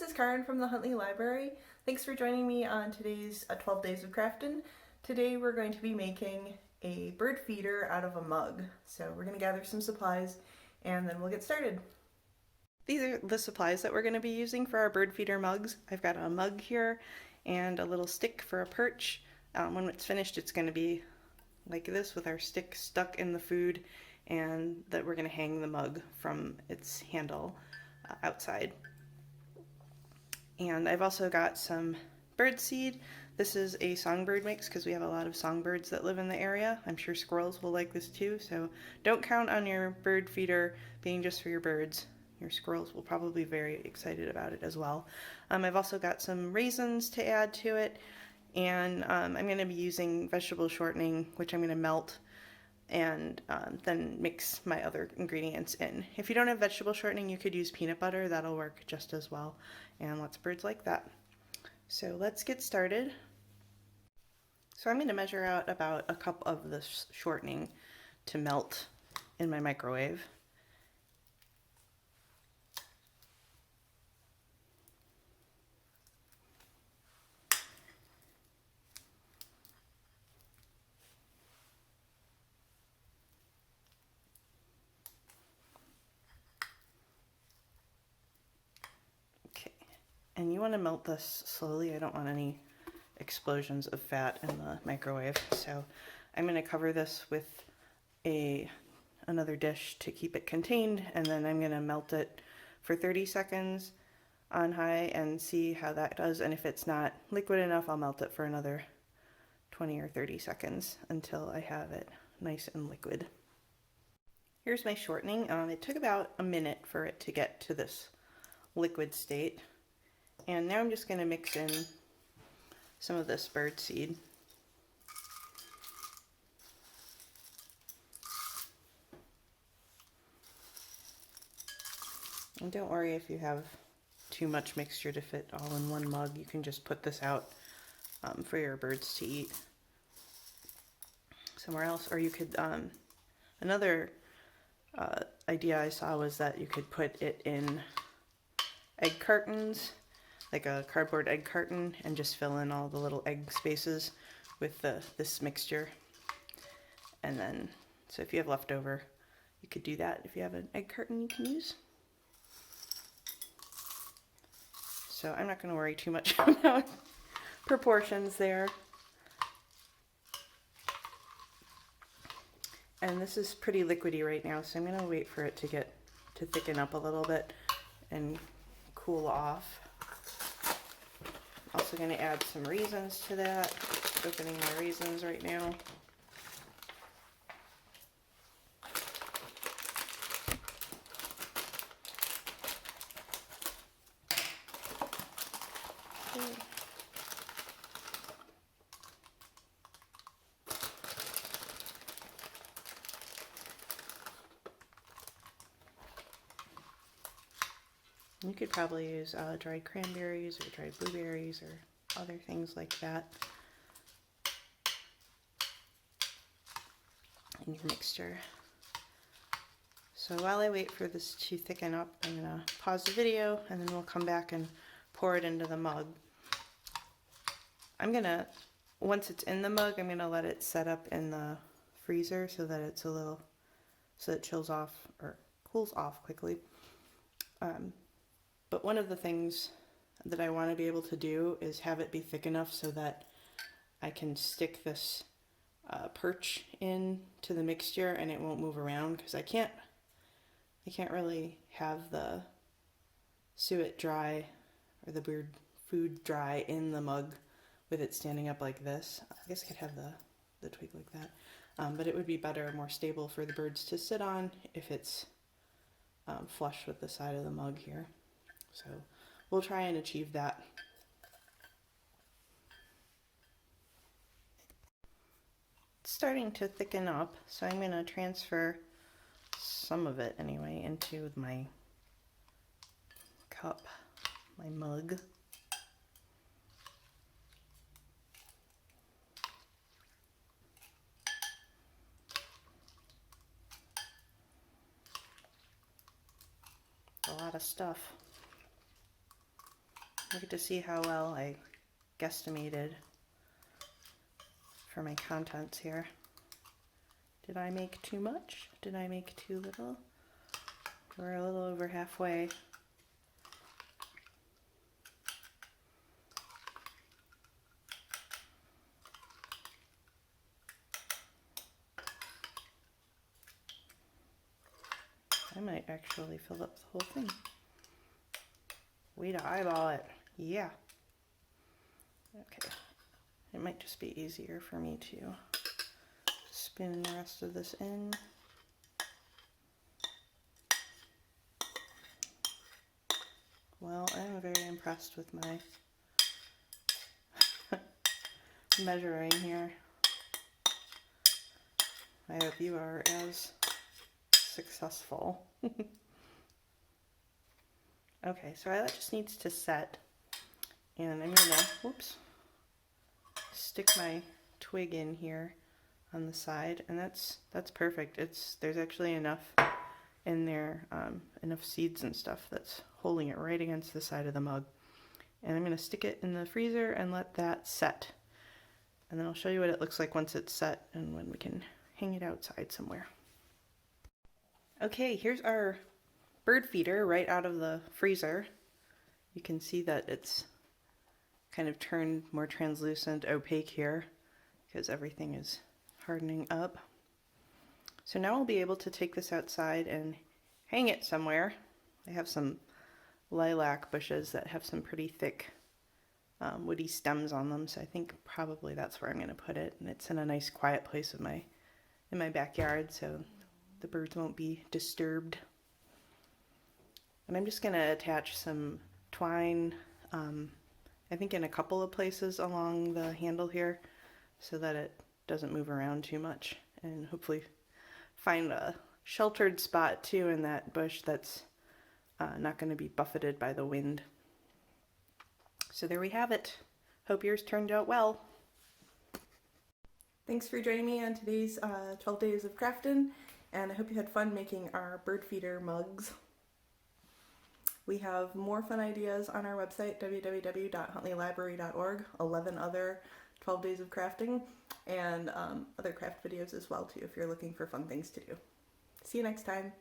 this is Karen from the Huntley Library. Thanks for joining me on today's 12 Days of Craftin'. Today we're going to be making a bird feeder out of a mug. So we're going to gather some supplies and then we'll get started. These are the supplies that we're going to be using for our bird feeder mugs. I've got a mug here and a little stick for a perch. When it's finished it's going to be like this with our stick stuck in the food, and that we're going to hang the mug from its handle outside. And I've also got some bird seed. This is a songbird mix because we have a lot of songbirds that live in the area. I'm sure squirrels will like this too, so don't count on your bird feeder being just for your birds. Your squirrels will probably be very excited about it as well. I've also got some raisins to add to it, and I'm going to be using vegetable shortening, which I'm going to melt and then mix my other ingredients in. If you don't have vegetable shortening, you could use peanut butter. That'll work just as well, and lots of birds like that. So let's get started. So I'm going to measure out about a cup of this shortening to melt in my microwave. And you want to melt this slowly. I don't want any explosions of fat in the microwave. So I'm going to cover this with another dish to keep it contained, and then I'm going to melt it for 30 seconds on high and see how that does. And if it's not liquid enough, I'll melt it for another 20 or 30 seconds until I have it nice and liquid. Here's my shortening. It took about a minute for it to get to this liquid state. And now I'm just going to mix in some of this bird seed. And don't worry if you have too much mixture to fit all in one mug. You can just put this out for your birds to eat somewhere else. Or you could, another idea I saw was that you could put it in egg cartons, like a cardboard egg carton, and just fill in all the little egg spaces with this mixture. And then, so if you have leftover, you could do that. If you have an egg carton you can use. So I'm not going to worry too much about proportions there. And this is pretty liquidy right now, so I'm going to wait for it to thicken up a little bit and cool off. Also going to add some raisins to that. Opening my raisins right now. Okay. You could probably use dried cranberries or dried blueberries or other things like that in your mixture. So while I wait for this to thicken up, I'm going to pause the video and then we'll come back and pour it into the mug. Once it's in the mug, I'm going to let it set up in the freezer so that it's so it chills off or cools off quickly. But one of the things that I want to be able to do is have it be thick enough so that I can stick this perch in to the mixture and it won't move around, because I can't really have the suet dry or the bird food dry in the mug with it standing up like this. I guess I could have the twig like that, but it would be better, more stable for the birds to sit on if it's flush with the side of the mug here. So we'll try and achieve that. It's starting to thicken up, so I'm going to transfer some of it anyway into my cup, my mug. A lot of stuff. I get to see how well I guesstimated for my contents here. Did I make too much? Did I make too little? We're a little over halfway. I might actually fill up the whole thing. Way to eyeball it. Yeah. Okay. It might just be easier for me to spin the rest of this in. Well, I'm very impressed with my measuring here. I hope you are as successful. Okay, so that just needs to set, and I'm gonna, whoops, stick my twig in here on the side, and that's perfect. There's actually enough in there, enough seeds and stuff that's holding it right against the side of the mug. And I'm gonna stick it in the freezer and let that set. And then I'll show you what it looks like once it's set and when we can hang it outside somewhere. Okay, here's our bird feeder right out of the freezer. You can see that it's kind of turned more translucent, opaque here because everything is hardening up. So now I'll be able to take this outside and hang it somewhere. I have some lilac bushes that have some pretty thick woody stems on them, so I think probably that's where I'm going to put it. And it's in a nice quiet place in my backyard, so the birds won't be disturbed. And I'm just going to attach some twine, I think in a couple of places along the handle here, so that it doesn't move around too much, and hopefully find a sheltered spot too in that bush that's not going to be buffeted by the wind. So there we have it. Hope yours turned out well. Thanks for joining me on today's 12 Days of Craftin', and I hope you had fun making our bird feeder mugs. We have more fun ideas on our website, www.huntleylibrary.org, 11 other 12 Days of Crafting, and other craft videos as well too if you're looking for fun things to do. See you next time.